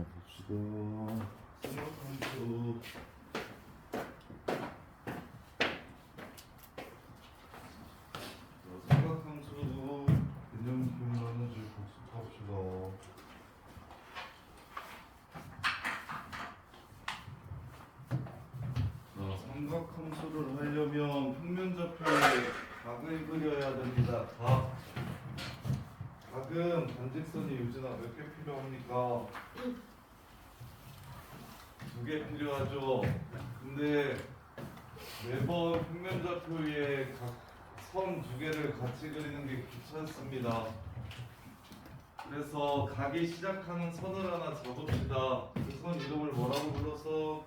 봅시다. 삼각함수. 삼각함수 개념 기억나는지 복습합시다. 삼각함수를 하려면 평면좌표에 각을 그려야 됩니다. 각은 반직선이 유진아 몇 개 필요합니까? 2개 필요하죠. 근데 매번 평면좌표 위에 선 2개를 같이 그리는 게 귀찮습니다. 그래서 각이 시작하는 선을 하나 잡읍시다. 그 선 이름을 뭐라고 불러서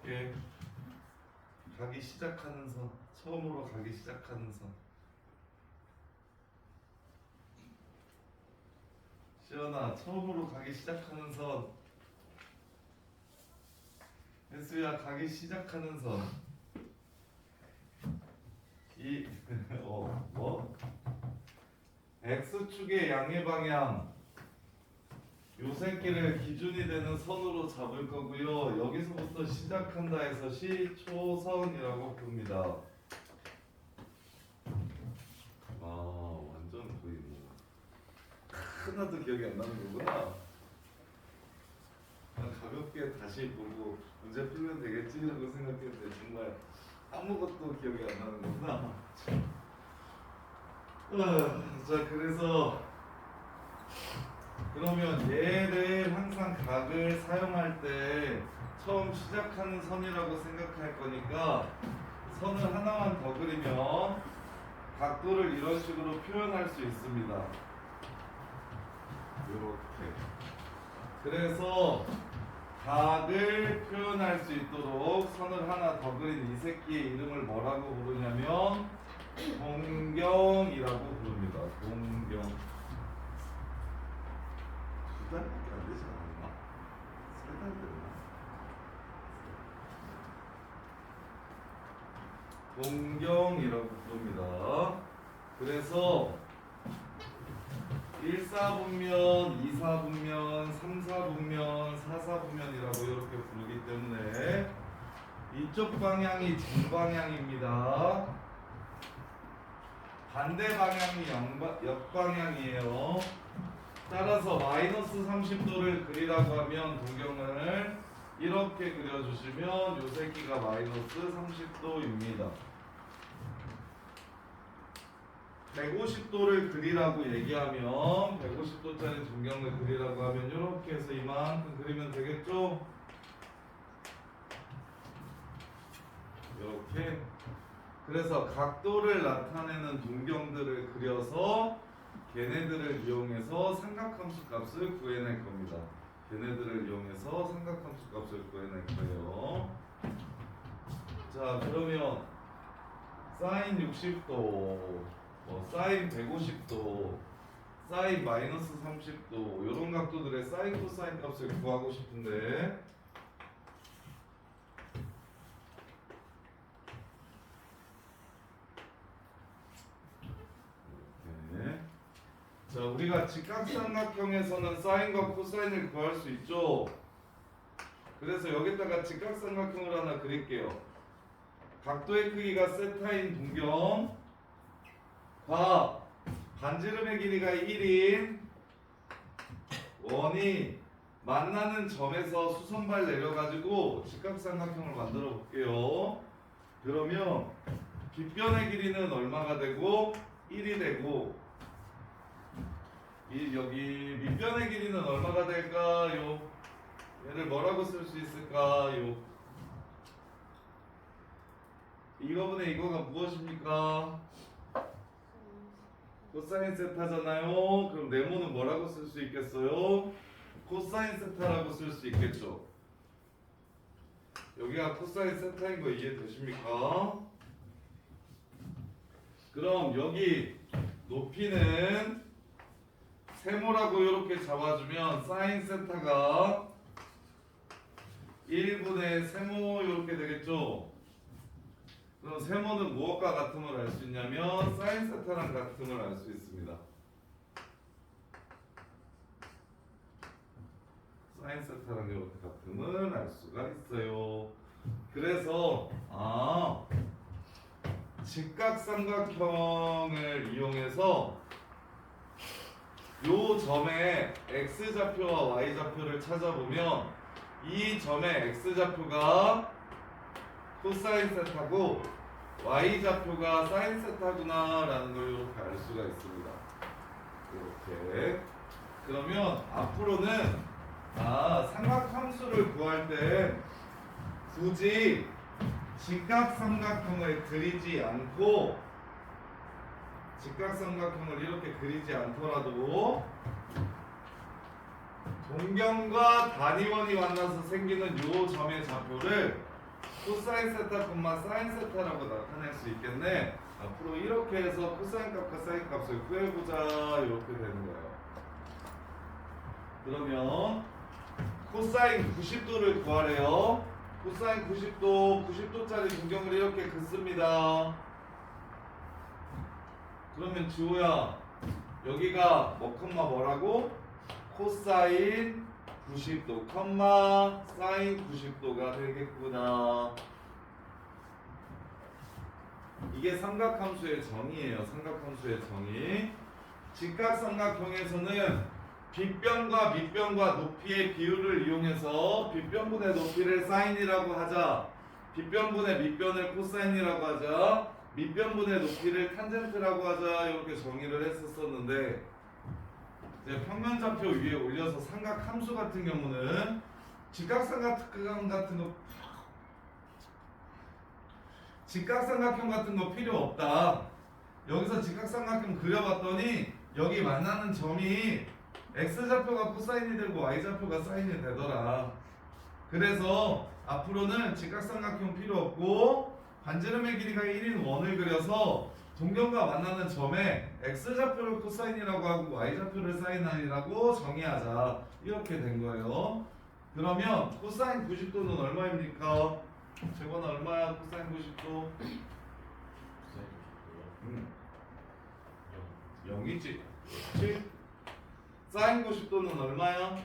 각이 시작하는 선, 처음으로 각이 시작하는 선. 시연아, 처음으로 가기 시작하는 선. 혜수야, 가기 시작하는 선. 뭐? X축의 양의 방향. 요 새끼를 기준이 되는 선으로 잡을 거고요. 여기서부터 시작한다 해서 시초선이라고 부릅니다. 완전 거의 뭐 하나도 기억이 안 나는 거구나. 가볍게 다시 보고 문제 풀면 되겠지라고 생각했는데 정말 아무것도 기억이 안 나는 거구나. 자, 그래서 그러면 얘를 항상 각을 사용할 때 처음 시작하는 선이라고 생각할 거니까 선을 하나만 더 그리면 각도를 이런 식으로 표현할 수 있습니다. 이렇게. 그래서 각을 표현할 수 있도록 선을 하나 더 그린 이 새끼의 이름을 뭐라고 부르냐면 동경이라고 부릅니다. 동경. 2달밖에 안 되지 않았나? 3달 됐나? 동경이라고 부릅니다. 그래서 1사분면, 2사분면, 3사분면, 4사분면이라고 이렇게 부르기 때문에 이쪽 방향이 정방향입니다. 반대 방향이 역방향이에요. 따라서 마이너스 30도를 그리라고 하면 동경을 이렇게 그려주시면 요 새끼가 마이너스 30도입니다. 150도를 그리라고 얘기하면 150도짜리 동경을 그리라고 하면 이렇게 해서 이만큼 그리면 되겠죠? 이렇게. 그래서 각도를 나타내는 동경들을 그려서 걔네들을 이용해서 삼각함수 값을 구해낼 겁니다. 걔네들을 이용해서 삼각함수 값을 구해낼 거예요. 자, 그러면 사인 60도, 사인 150도, 사인 마이너스 30도 이런 각도들의 사인 코사인 값을 구하고 싶은데 자, 우리가 직각삼각형에서는 사인과 코사인을 구할 수 있죠. 그래서 여기다가 직각삼각형을 하나 그릴게요. 각도의 크기가 세타인 동경과 반지름의 길이가 1인 원이 만나는 점에서 수선발 내려가지고 직각삼각형을 만들어 볼게요. 그러면 빗변의 길이는 얼마가 되고 1이 되고 여기 밑변의 길이는 얼마가 될까요? 얘를 뭐라고 쓸 수 있을까요? 이거분의 이거가 무엇입니까? 코사인 세타잖아요. 그럼 네모는 뭐라고 쓸 수 있겠어요? 코사인 세타라고 쓸 수 있겠죠. 여기가 코사인 세타인 거 이해되십니까? 그럼 여기 높이는 세모라고 이렇게 잡아주면 사인 세타가 1분의 세모 이렇게 되겠죠. 그럼 세모는 무엇과 같음을 알 수 있냐면 사인 세타랑 같음을 알 수 있습니다. 사인 세타랑 이렇게 같음을 알 수가 있어요. 그래서 직각삼각형을 이용해서 요 점의 x좌표와 y좌표를 찾아보면 이 점의 x좌표가 코사인 세타고 y좌표가 사인 세타구나 라는 걸 이렇게 알 수가 있습니다. 이렇게. 그러면 앞으로는 삼각함수를 구할 때 굳이 직각삼각형을 그리지 않고 직각삼각형을 이렇게 그리지 않더라도 동경과 단위원이 만나서 생기는 요 점의 좌표를 코사인 세타, 사인 세타라고 나타낼 수 있겠네. 앞으로 이렇게 해서 코사인 값과 사인 값을 구해보자 이렇게 되는 거예요. 그러면 코사인 90도를 구하래요. 코사인 90도짜리 동경을 이렇게 긋습니다. 그러면 지호야 여기가 뭐라고? 코사인 90도, 사인 90도가 되겠구나. 이게 삼각함수의 정의예요. 삼각함수의 정의. 직각삼각형에서는 빗변과 밑변과 높이의 비율을 이용해서 빗변분의 높이를 사인이라고 하자, 빗변분의 밑변을 코사인이라고 하자, 밑변분의 높이를 탄젠트라고 하자 이렇게 정의를 했었는데 이제 평면좌표 위에 올려서 삼각함수 같은 경우는 직각삼각형 같은 거 필요 없다. 여기서 직각삼각형 그려봤더니 여기 만나는 점이 x좌표가 코사인이 되고 y좌표가 사인이 되더라. 그래서 앞으로는 직각삼각형 필요 없고 반지름의 길이가 1인 원을 그려서 동경과 만나는 점에 x좌표를 코사인이라고 하고 y좌표를 사인이라고 정의하자 이렇게 된 거예요. 그러면 코사인 90도는 얼마입니까? 재건은 얼마야? 코사인 90도? 0이지. 그치? 사인 90도는 얼마야?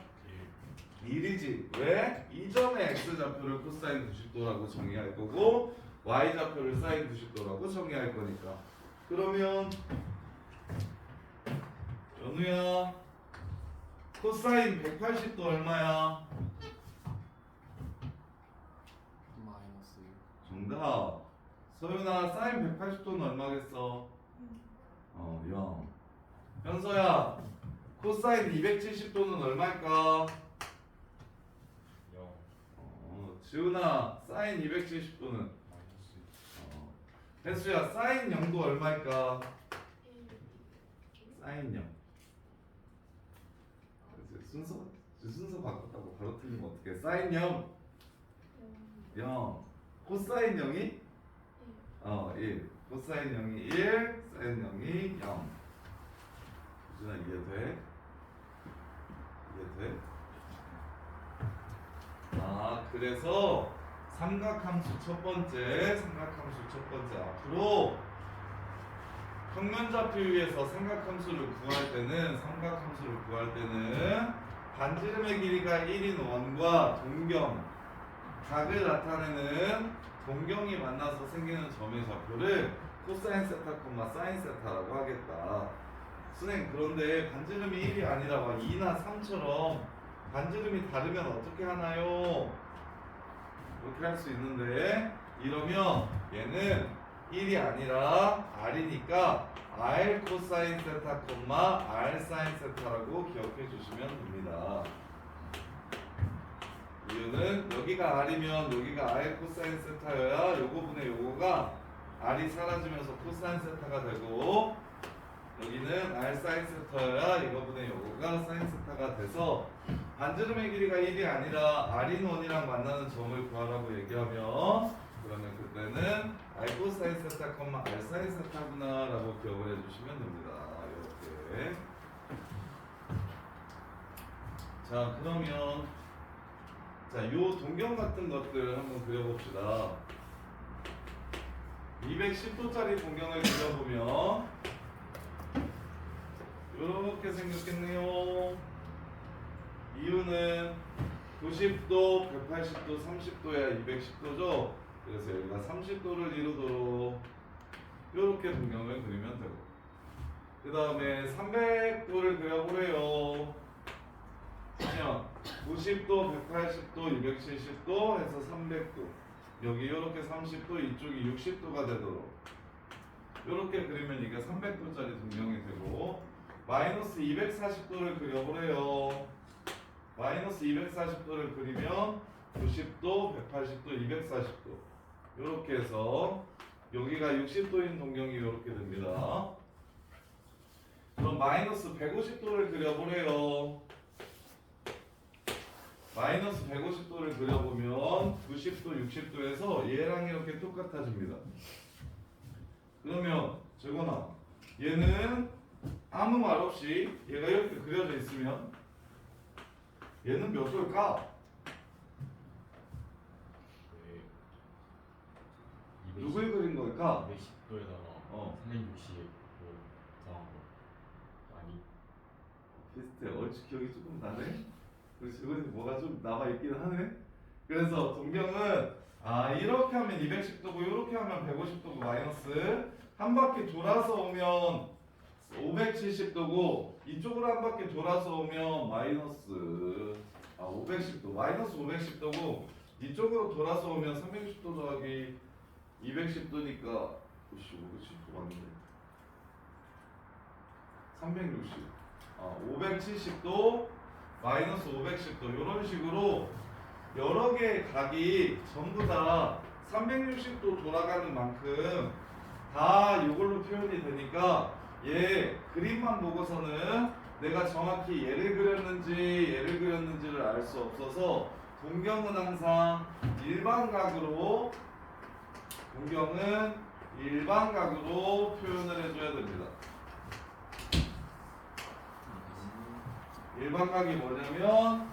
1이지. 왜? 이 점의 x좌표를 코사인 90도라고 정의할 거고 y좌표를 사인 90도라고 정의할 거니까. 그러면 연우야 코사인 180도 얼마야? 마이너스 6. 정답. 서윤아 사인 180도는 얼마겠어? 0. 현서야 코사인 270도는 얼마일까? 0. 지훈아 사인 270도는? 마이너스 6. 혜수야 사인 0도 얼마일까? 사인 0. 순서 바꿨다고 바로 틀리면 어떡해. 사인 0 0 코사인 0이? 1 코사인 0이 1 사인 0이 0. 유준아 이해돼? 이해돼? 그래서 삼각함수 첫 번째 앞으로 평면좌표 위에서 삼각함수를 구할 때는 반지름의 길이가 1인 원과 동경, 각을 나타내는 동경이 만나서 생기는 점의 좌표를 코사인 세타, 사인 세타라고 하겠다. 선생님 그런데 반지름이 1이 아니라 2나 3처럼 반지름이 다르면 어떻게 하나요? 이렇게 할 수 있는데 이러면 얘는 1이 아니라 R이니까 R 코사인 세타, R 사인 세타라고 기억해 주시면 됩니다. 이유는 여기가 R이면 여기가 R 코사인 세타여야 요거 분의 요거가 R이 사라지면서 코사인 세타가 되고 여기는 R 사인 세타여야 이거분의 요거가 사인 세타가 돼서 반지름의 길이가 1이 아니라 R인 원이랑 만나는 점을 구하라고 얘기하면 그러면 그때는 R 코사인 세타, R 사인 세타구나 라고 기억을 해주시면 됩니다. 이렇게. 자 그러면 요 동경 같은 것들 한번 그려봅시다. 210도짜리 동경을 그려보면 이렇게 생겼겠네요. 이유는 90도, 180도, 30도야 210도죠. 그래서 여기가 30도를 이루도록 이렇게 동경을 그리면 되고, 그 다음에 300도를 그려보래요. 그냥 90도, 180도, 270도 해서 300도. 여기 이렇게 30도, 이쪽이 60도가 되도록 이렇게 그리면 이게 300도짜리 동경이 되고, 마이너스 240도를 그려보래요. 마이너스 240도를 그리면 90도, 180도, 240도 이렇게 해서 여기가 60도인 동경이 이렇게 됩니다. 그럼 마이너스 150도를 그려보래요. 마이너스 150도를 그려보면 90도, 60도에서 얘랑 이렇게 똑같아집니다. 그러면 저거나 얘는 아무 말 없이 얘가 이렇게 그려져 있으면 얘는 몇 도일까? 네. 누굴 그린 걸까? 210도에다가 360도 더한 거 아니? 비슷해. 얼추 기억이 조금 나네. 그래서 이거 뭐가 좀 남아 있긴 하네. 그래서 동경은 이렇게 하면 210도고 이렇게 하면 150도고 마이너스 한 바퀴 돌아서 오면 570도고 이쪽으로 한 바퀴 돌아서 오면 마이너스 510도 마이너스 510도고 이쪽으로 돌아서 오면 360도 더하기 210도니까 510도 맞는데 360 570도 마이너스 510도 이런 식으로 여러 개의 각이 전부 다 360도 돌아가는 만큼 다 이걸로 표현이 되니까 얘 그림만 보고서는 내가 정확히 얘를 그렸는지를 알 수 없어서 동경은 항상 일반각으로 표현을 해줘야 됩니다. 일반각이 뭐냐면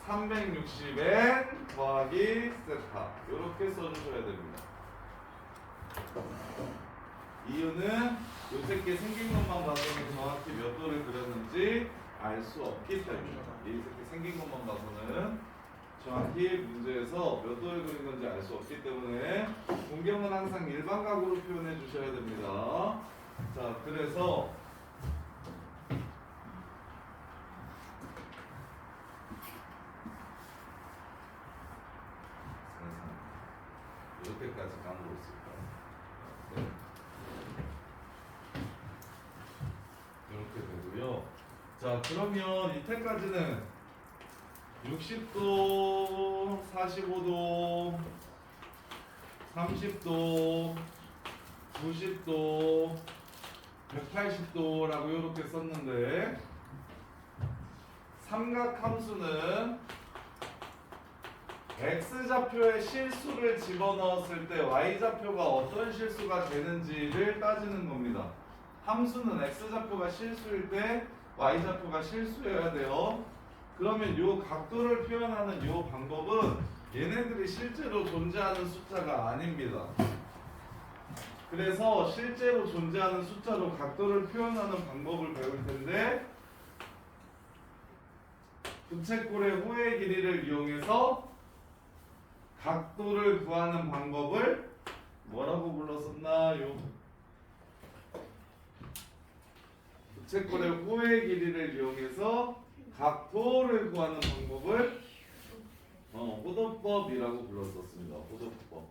360n 더하기 세타 이렇게 써주셔야 됩니다. 이유는 요 새끼 생긴 것만 봐서는 정확히 몇 도를 그렸는지 알 수 없기 때문입니다. 이 새끼 생긴 것만 봐서는 정확히 문제에서 몇 도를 그린 건지 알 수 없기 때문에 동경은 항상 일반각으로 표현해 주셔야 됩니다. 자, 그래서 이렇게까지 까먹고 있을까? 네. 이렇게 되고요. 자, 그러면 이때까지는 60도, 45도, 30도, 90도, 180도라고 이렇게 썼는데 삼각함수는 x좌표에 실수를 집어넣었을 때 y좌표가 어떤 실수가 되는지를 따지는 겁니다. 함수는 x좌표가 실수일 때 y좌표가 실수여야 돼요. 그러면 이 각도를 표현하는 이 방법은 얘네들이 실제로 존재하는 숫자가 아닙니다. 그래서 실제로 존재하는 숫자로 각도를 표현하는 방법을 배울 텐데 부채꼴의 호의 길이를 이용해서 각도를 구하는 방법을 뭐라고 불렀었나요? 부채꼴의 호의 길이를 이용해서 각도를 구하는 방법을 호도법이라고 불렀었습니다. 호도법.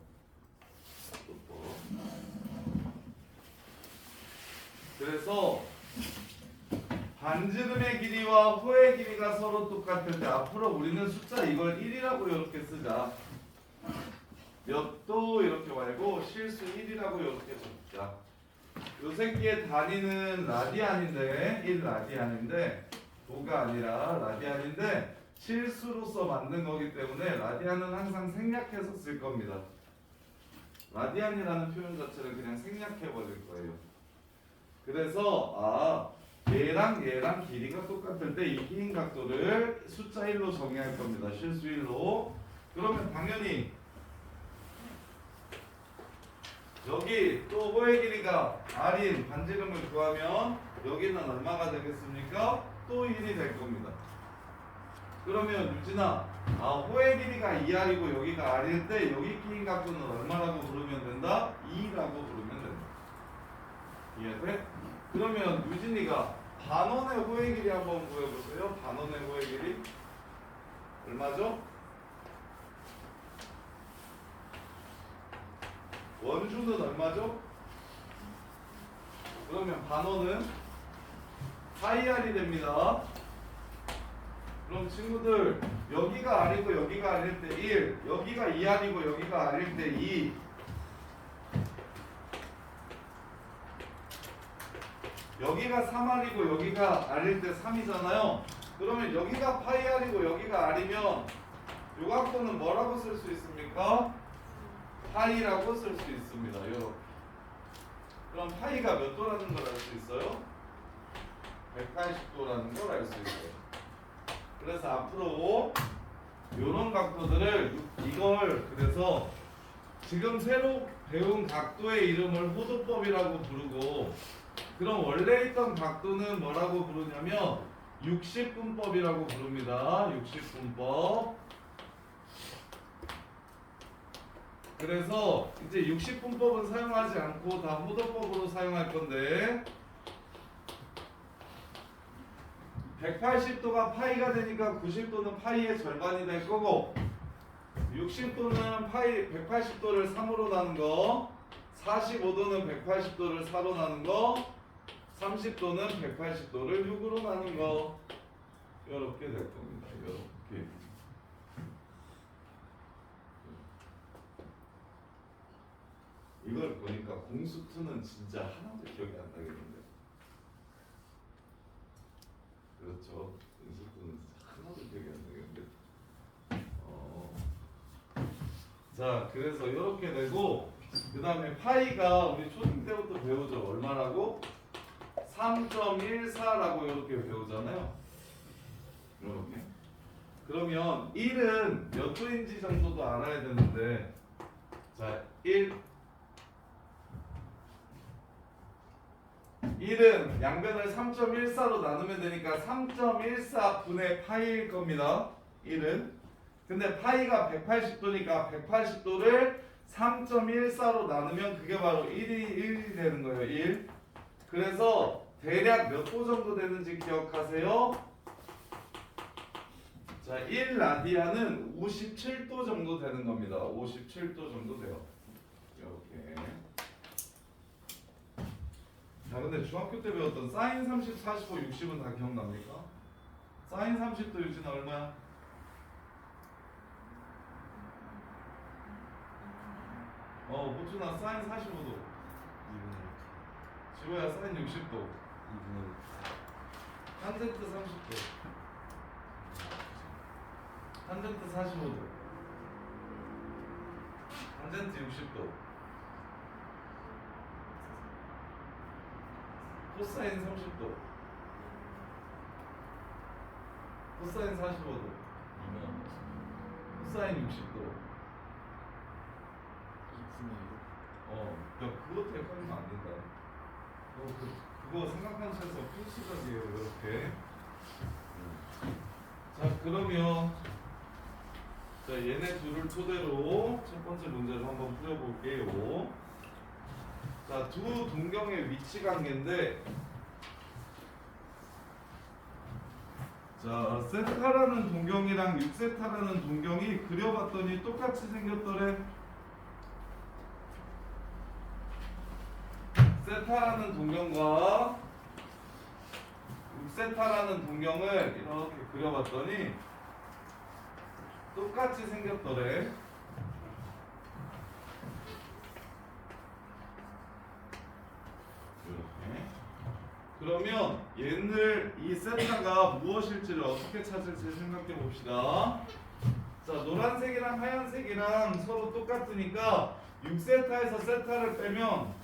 그래서 반지름의 길이와 호의 길이가 서로 똑같을 때 앞으로 우리는 숫자 이걸 1이라고 이렇게 쓰자. 몇 도 이렇게 말고 실수 1이라고 이렇게 적자. 요 새끼의 단위는 라디안인데 1라디안인데 도가 아니라 라디안인데 실수로서 만든 거기 때문에 라디안은 항상 생략해서 쓸 겁니다. 라디안이라는 표현 자체를 그냥 생략해 버릴 거예요. 그래서 얘랑 길이가 똑같을 때 이 긴 각도를 숫자 1로 정의할 겁니다. 실수 1로. 그러면 당연히 여기 또 호의 길이가 r인 반지름을 구하면 여기는 얼마가 되겠습니까? 또 1이 될 겁니다. 그러면 유진아, 호의 길이가 2R이고 여기가 R일 때 여기 끼인 각도는 얼마라고 부르면 된다? 2라고 부르면 된다. 이해돼? 그러면 유진이가 반원의 호의 길이 한번 구해보세요. 반원의 호의 길이 얼마죠? 원주는 얼마죠? 그러면 반원은 4R이 됩니다. 그럼 친구들 여기가 R이고 여기가 R일 때 1, 여기가 2R이고 여기가 R일 때 2, 여기가 3R이고 여기가 R일 때 3이잖아요. 그러면 여기가 파이 R이고 여기가 R이면 요 각도는 뭐라고 쓸 수 있습니까? 파이라고 쓸 수 있습니다. 요렇게. 그럼 파이가 몇 도라는 걸 알 수 있어요? 180도라는 걸 알 수 있어요. 그래서 앞으로 요런 각도들을 이걸 그래서 지금 새로 배운 각도의 이름을 호도법이라고 부르고, 그럼 원래 있던 각도는 뭐라고 부르냐면 60분법이라고 부릅니다. 60분법. 그래서 이제 60분법은 사용하지 않고 다 호도법으로 사용할 건데, 180도가 파이가 되니까 90도는 파이의 절반이 될 거고, 60도는 파이 180도를 3으로 나눈 거, 45도는 180도를 4로 나눈 거, 30도는 180도를 6으로 나눈 거, 이렇게 될 겁니다. 이렇게. 이걸 보니까 공수2는 진짜 하나도 기억이 안 나겠는데. 그렇죠. 공수2는 진짜 하나도 기억이 안 나겠는데. 자, 그래서 이렇게 되고, 그 다음에 파이가 우리 초등 때부터 배우죠. 얼마라고? 3.14라고 이렇게 배우잖아요. 이렇게. 그러면 1은 몇 도인지 정도도 알아야 되는데, 자, 1은 양변을 3.14로 나누면 되니까 3.14분의 파이일 겁니다. 1은. 근데 파이가 180도니까 180도를 3.14로 나누면 그게 바로 1이 되는 거예요. 1. 그래서 대략 몇 도 정도 되는지 기억하세요? 자, 1라디안은 57도 정도 되는 겁니다. 57도 정도 돼요. 이렇게. 자, 근데 중학교 때 배웠던 사인 30, 45, 60은 다 기억납니까? 사인 30도 유진아 얼마야? 호준아 사인 45도. 지호야 사인 60도. 탄젠트 30도. 탄젠트 45도. 탄젠트 60도. 코사인 30도. 코사인 45도. 코사인 60도. 그것도 헷갈리면 안 된다. 그거 생각하는 차에서 필수적이에요. 이렇게. 자, 그러면 자, 얘네 둘을 토대로 첫 번째 문제를 한번 풀어볼게요. 자, 두 동경의 위치 관계인데, 자, 세타라는 동경이랑 6세타라는 동경이 그려봤더니 똑같이 생겼더래. 세타라는 동경과 6세타라는 동경을 이렇게 그려봤더니 똑같이 생겼더래. 이렇게. 그러면 얘를 이 세타가 무엇일지를 어떻게 찾을지 생각해 봅시다. 자, 노란색이랑 하얀색이랑 서로 똑같으니까 6세타에서 세타를 빼면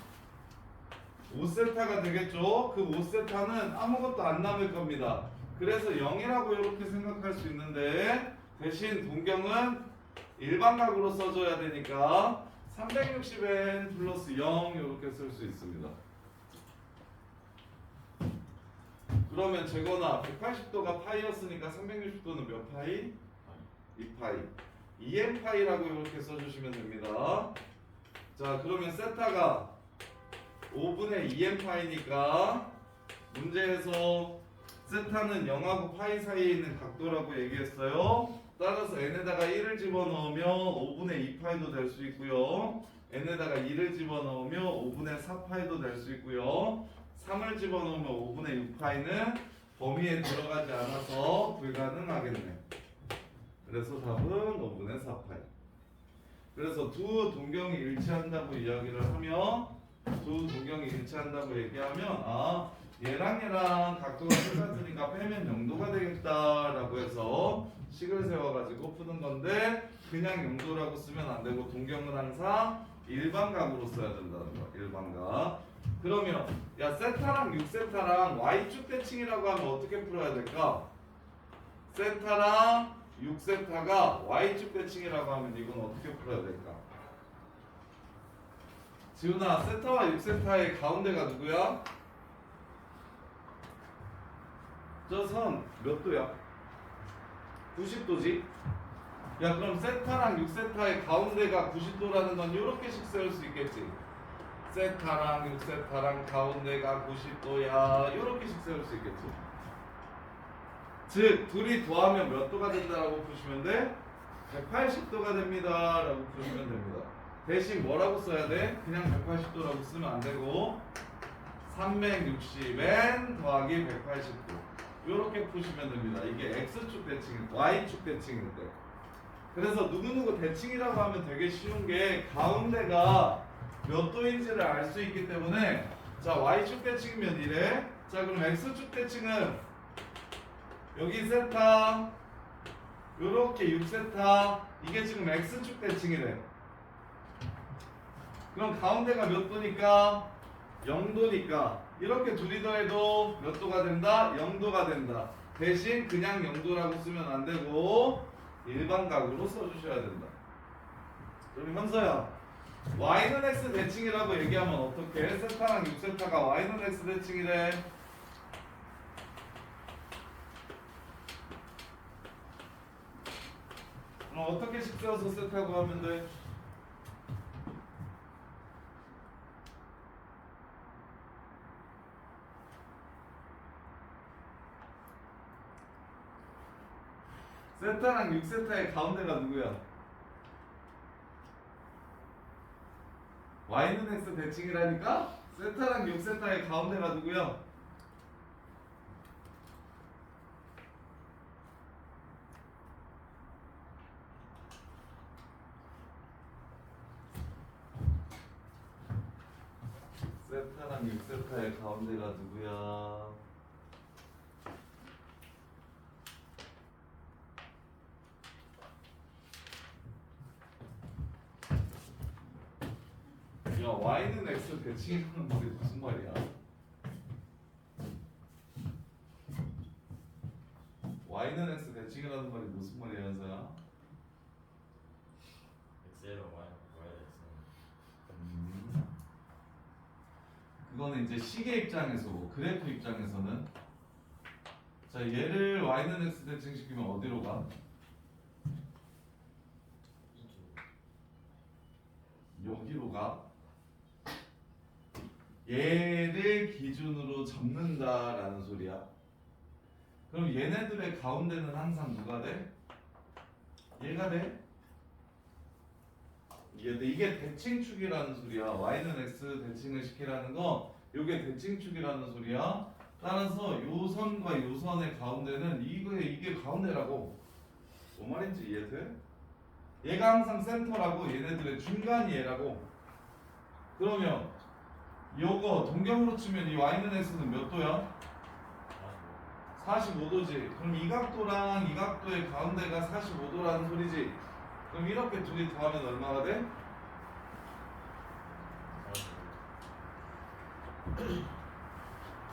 5세타가 되겠죠. 그 5세타는 아무것도 안 남을 겁니다. 그래서 0이라고 이렇게 생각할 수 있는데, 대신 동경은 일반각으로 써줘야 되니까 360n 플러스 0 이렇게 쓸 수 있습니다. 그러면 재건아 180도가 파이였으니까 360도는 몇 파이? 2파이. 2n 파이라고 이렇게 써주시면 됩니다. 자, 그러면 세타가 5분의 2n 파이니까 문제에서 세타는 0하고 파이 사이에 있는 각도라고 얘기했어요. 따라서 n에다가 1을 집어넣으면 5분의 2파이도 될 수 있고요. n에다가 2를 집어넣으면 5분의 4파이도 될 수 있고요. 3을 집어넣으면 5분의 6파이는 범위에 들어가지 않아서 불가능하겠네. 그래서 답은 5분의 4파이. 그래서 두 동경이 일치한다고 이야기를 하면 두 동경이 일치한다고 얘기하면 얘랑 각도가 똑같으니까 빼면 0도가 되겠다라고 해서 식을 세워가지고 푸는 건데 그냥 0도라고 쓰면 안 되고 동경은 항상 일반각으로 써야 된다는 거야. 일반각. 그러면 야 세타랑 6세타랑 y축 대칭이라고 하면 어떻게 풀어야 될까? 세타랑 6세타가 y축 대칭이라고 하면 이건 어떻게 풀어야 될까? 지훈아 세타와 6세타의 가운데가 누구야? 저 선 몇 도야? 90도지? 야 그럼 세타랑 6세타의 가운데가 90도라는 건 이렇게씩 세울 수 있겠지? 세타랑 6세타랑 가운데가 90도야 이렇게씩 세울 수 있겠지? 즉 둘이 더하면 몇 도가 된다라고 푸시면 돼? 180도가 됩니다 라고 푸시면 됩니다. 대신 뭐라고 써야 돼? 그냥 180도라고 쓰면 안 되고 360n 더하기 180도 이렇게 푸시면 됩니다. 이게 x축 대칭, y축 대칭일 때. 그래서 누구누구 대칭이라고 하면 되게 쉬운 게 가운데가 몇 도인지를 알 수 있기 때문에 자 y축 대칭이면 이래. 자 그럼 x축 대칭은 여기 세타 요렇게 6세타 이게 지금 x축 대칭이래. 그럼 가운데가 몇 도니까 0도니까 이렇게 둘이 더해도 몇 도가 된다? 0도가 된다. 대신 그냥 0도라고 쓰면 안 되고 일반각으로 써주셔야 된다. 그럼 현서야 y는 x 대칭이라고 얘기하면 어떻게? 세타랑 6세타가 y는 x 대칭이래. 그럼 어떻게 식 세워서 세타고 하면 돼? 세타랑 6세타의 가운데가 누구야? y는 x 대칭이라니까? 세타랑 6세타의 가운데가 누구야? 세타랑 6세타의 가운데가 누구야? 야 y는 x 대칭이라는 말이 무슨 말이야? y는 x 대칭이라는 말이 무슨 말이야 현서야? x에로 y 그거는 이제 시계 입장에서고 그래프 입장에서는 자 얘를 y는 x 대칭시키면 어디로 가? 여기로 가. 얘를 기준으로 잡는다라는 소리야. 그럼 얘네들의 가운데는 항상 누가 돼? 얘가 돼? 이게 대칭축이라는 소리야. y는 x 대칭을 시키라는 거 이게 대칭축이라는 소리야. 따라서 요 선과 요 선의 가운데는 이게 가운데라고. 뭔 말인지 이해돼? 얘가 항상 센터라고 얘네들의 중간이 얘라고. 그러면 요거 동경으로 치면 이 y는 x는 몇 도야? 45도지. 그럼 이 각도랑 이 각도의 가운데가 45도라는 소리지. 그럼 이렇게 둘이 더하면 얼마가 돼?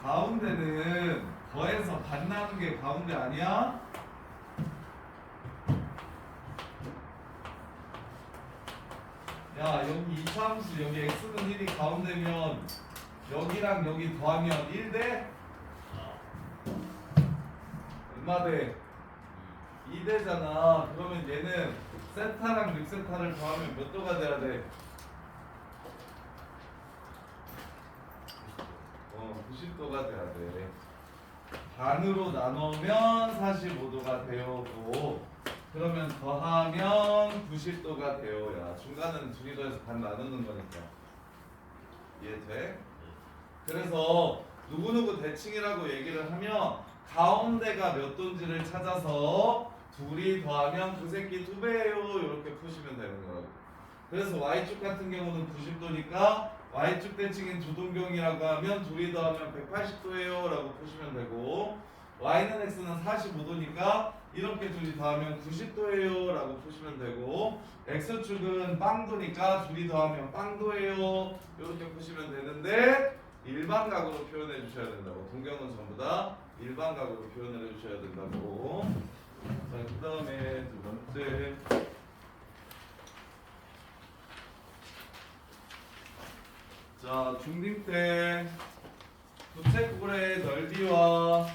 가운데는 더해서 반 나눈 게 가운데 아니야? 야 여기 이차함수 여기 x는 1이 가운데면 여기랑 여기 더하면 1대? 얼마대? 2대잖아. 그러면 얘는 세타랑 6세타를 더하면 몇 도가 돼야 돼? 90도가 돼야 돼. 반으로 나누면 45도가 되었고, 그러면 더하면 90도가 되어야. 중간은 둘이 더해서 반 나누는 거니까. 이해돼? 그래서 누구누구 대칭이라고 얘기를 하면 가운데가 몇 도인지를 찾아서 둘이 더하면 그 새끼 2배예요 이렇게 푸시면 되는 거라고. 그래서 Y축 같은 경우는 90도니까 Y축 대칭인 두동경이라고 하면 둘이 더하면 180도예요 라고 푸시면 되고, Y는 X는 45도니까 이렇게 둘이 더하면 90도예요 라고 푸시면 되고, X축은 빵도니까 둘이 더하면 빵도예요 이렇게 푸시면 되는데, 일반각으로 표현해 주셔야 된다고. 동경은 전부 다 일반각으로 표현을 해 주셔야 된다고. 자, 그 다음에 두 번째. 자, 중딩 때 부채꼴의 넓이와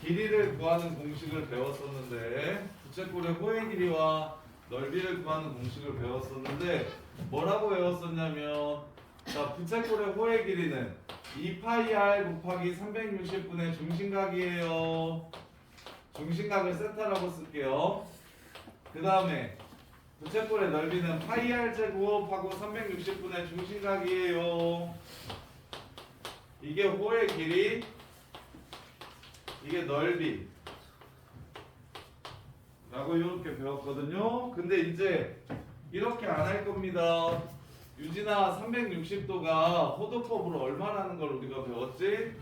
길이를 구하는 공식을 배웠었는데, 부채꼴의 호의 길이와 넓이를 구하는 공식을 배웠었는데 뭐라고 배웠었냐면, 자, 부채꼴의 호의 길이는 2파이r 곱하기 360분의 중심각이에요. 중심각을 세타라고 쓸게요. 그 다음에 부채꼴의 넓이는 파이r 제곱하고 360분의 중심각이에요. 이게 호의 길이, 이게 넓이 라고 이렇게 배웠거든요. 근데 이제 이렇게 안 할 겁니다. 유진아, 360도가 호도법으로 얼마라는 걸 우리가 배웠지?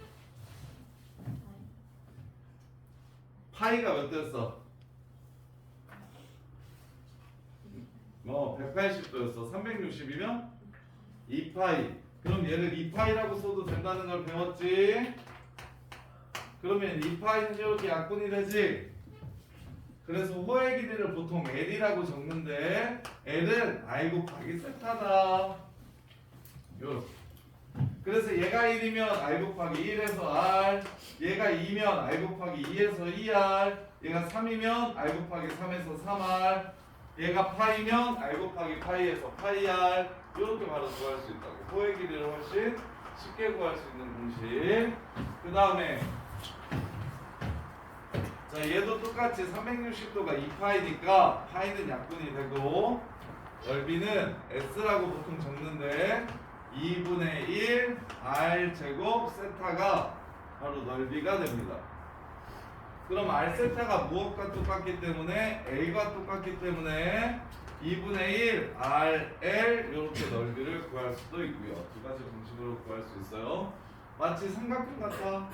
파이가 몇 됐어? 180도였어. 360이면 2파이. 그럼 얘를 2파이라고 써도 된다는 걸 배웠지? 그러면 2파이는 이렇게 약분이 되지? 그래서 호의 길이를 보통 L이라고 적는데 L은 I 곱하기 세타다. 요렇게. 그래서 얘가 1이면 I 곱하기 1에서 R, 얘가 2면 I 곱하기 2에서 2R, 얘가 3이면 I 곱하기 3에서 3R, 얘가 파이면 I 곱하기 파이에서 파이R. 이렇게 바로 구할 수 있다고. 호의 길이를 훨씬 쉽게 구할 수 있는 공식. 그 다음에 자, 얘도 똑같이 360도가 2파이니까 파이는 약분이 되고, 넓이는 S라고 보통 적는데 2분의 1 R 제곱 세타가 바로 넓이가 됩니다. 그럼 R 세타가 무엇과 똑같기 때문에 L과 똑같기 때문에 2분의 1 RL 이렇게 넓이를 구할 수도 있고요. 두 가지 공식으로 구할 수 있어요. 마치 삼각형 같아.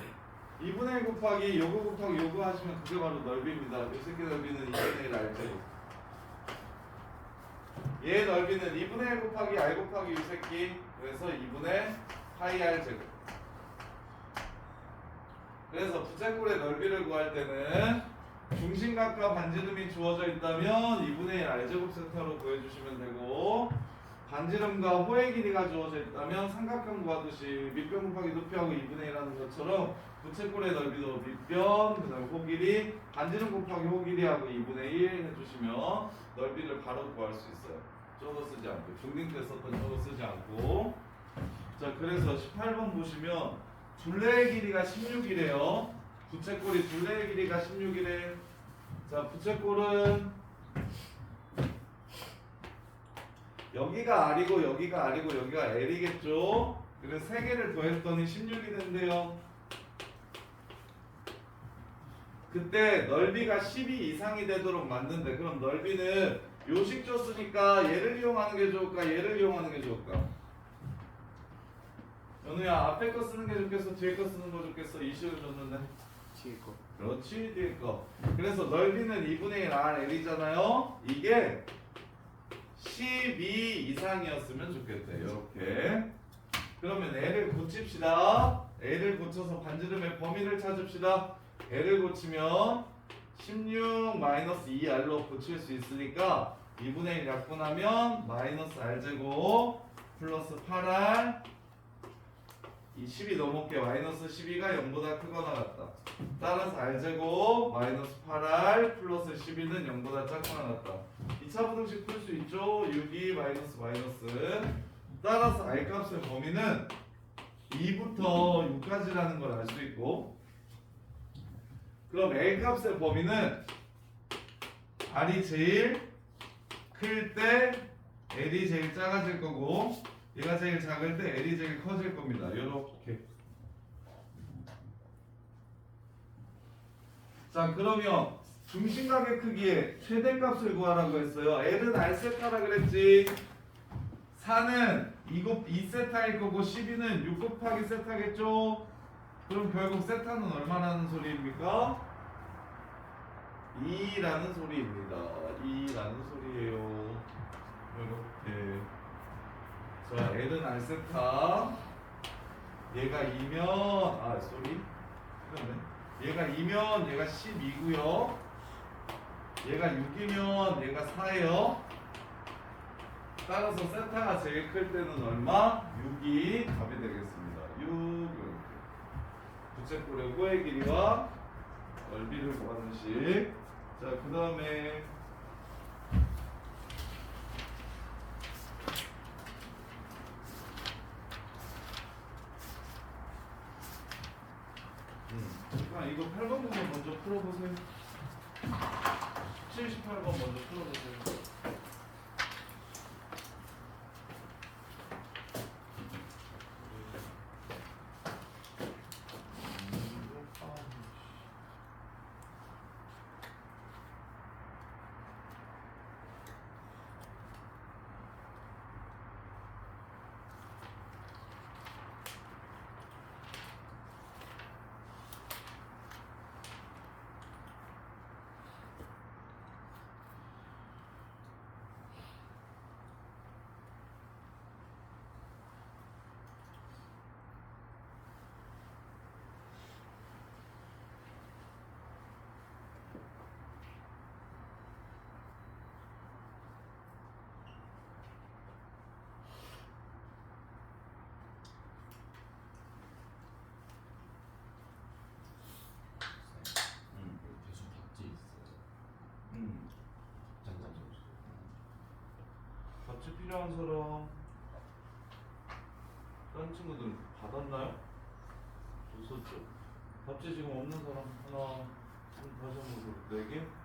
2분의 1 곱하기 요거 곱하기 요거 하시면 그게 바로 넓이입니다. 이 새끼 넓이는 2분의 1 R 제곱. 얘 넓이는 2분의 1 곱하기 R 곱하기 이 새끼. 그래서 2분의 파이 R 제곱. 그래서 부채꼴의 넓이를 구할 때는 중심각과 반지름이 주어져 있다면 2분의 1 R 제곱 세타로 구해주시면 되고, 반지름과 호의 길이가 주어져 있다면 삼각형 구하듯이 밑변 곱하기 높이하고 2분의 1 하는 것처럼 부채꼴의 넓이도 밑변, 그 다음에 호 길이, 반지름 곱하기 호 길이하고 2분의 1 해주시면 넓이를 바로 구할 수 있어요. 저거 쓰지 않고, 중딩 때 썼던 저거 쓰지 않고. 자, 그래서 18번 보시면 둘레의 길이가 16이래요. 부채꼴이 둘레의 길이가 16이래. 자, 부채꼴은 여기가 R이고 여기가 R이고 여기가 L이겠죠. 그래서 세 개를 더했더니 16이 된대요. 그때 넓이가 12 이상이 되도록 만든대. 그럼 넓이는 요식 줬으니까 얘를 이용하는 게 좋을까? 얘를 이용하는 게 좋을까? 연우야, 앞에 거 쓰는 게 좋겠어? 뒤에 거 쓰는 거 좋겠어? 이 식을 줬는데 뒤에 거. 그렇지, 뒤에 거. 그래서 넓이는 2분의 1 RL이잖아요. 이게 12 이상이었으면 좋겠대. 이렇게. 그러면 L을 고칩시다. L을 고쳐서 반지름의 범위를 찾읍시다. L을 고치면 16 마이너스 2R로 고칠 수 있으니까 2분의 1 약분하면 마이너스 R제곱 플러스 8R 이 10이 넘을게 마이너스 12가 0보다 크거나 같다. 따라서 r제곱 마이너스 8r 플러스 12는 0보다 작거나 같다. 2차 부등식 풀 수 있죠? 6이 마이너스 마이너스. 따라서 r 값의 범위는 2부터 6까지라는 걸 알 수 있고, 그럼 L 값의 범위는 R이 제일 클 때 L이 제일 작아질 거고, 얘가 제일 작을 때 L이 제일 커질 겁니다. 요렇게. 자, 그러면 중심각의 크기의 최대값을 구하라고 했어요. L은 R세타라 그랬지. 4는 2세타일 거고 12는 6 곱하기 세타겠죠. 그럼 결국 세타는 얼마라는 소리입니까? 2라는 소리입니다. 2라는 소리예요. 이렇게. 자, L은 R세타. 얘가 2면 그러네. 얘가 2면 얘가 12고요. 얘가 6이면 얘가 4예요. 따라서 세타가 제일 클 때는 얼마? 6이 답이 되겠습니다. 6 이렇게. 부채꼴의 호의 길이와 넓이를 구하는 식. 자, 그 다음에 이거 8번 부분 먼저 풀어보세요. 78번 먼저 풀어보세요. 대충 답지 있어요. 짠짠 점수. 답지 필요한 사람. 다른 친구들 받았나요? 줬었죠. 답지 지금 없는 사람 하나, 다시 한번 4개?